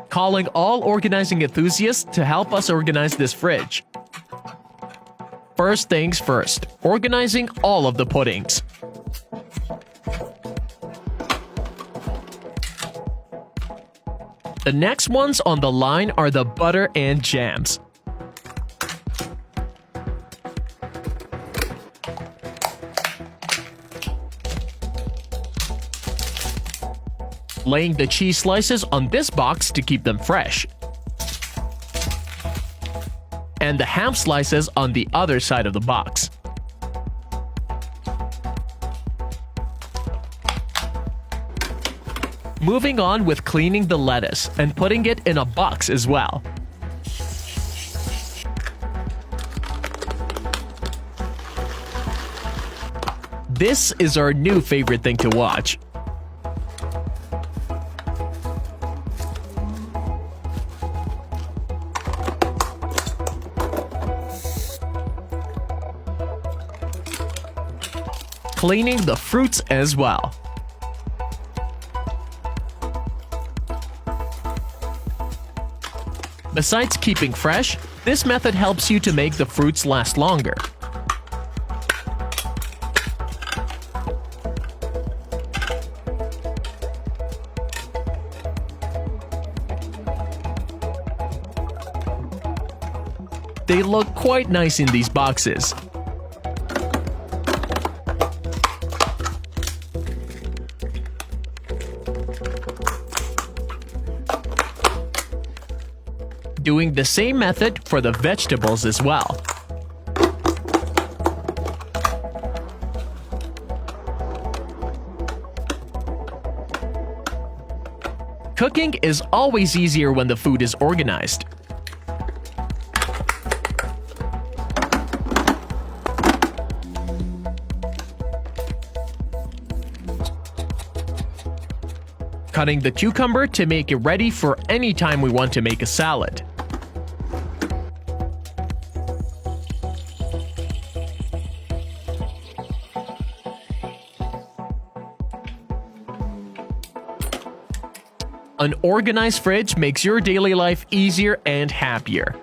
calling all organizing enthusiasts to help us organize this fridge. First things first, organizing all of the puddings. The next ones on the line are the butter and jams. Laying the cheese slices on this box to keep them fresh. And the ham slices on the other side of the box. Moving on with cleaning the lettuce and putting it in a box as well. This is our new favorite thing to watch. Cleaning the fruits as well. Besides keeping fresh, this method helps you to make the fruits last longer. They look quite nice in these boxes. Doing the same method for the vegetables as well. Cooking is always easier when the food is organized. Cutting the cucumber to make it ready for any time we want to make a salad. An organized fridge makes your daily life easier and happier.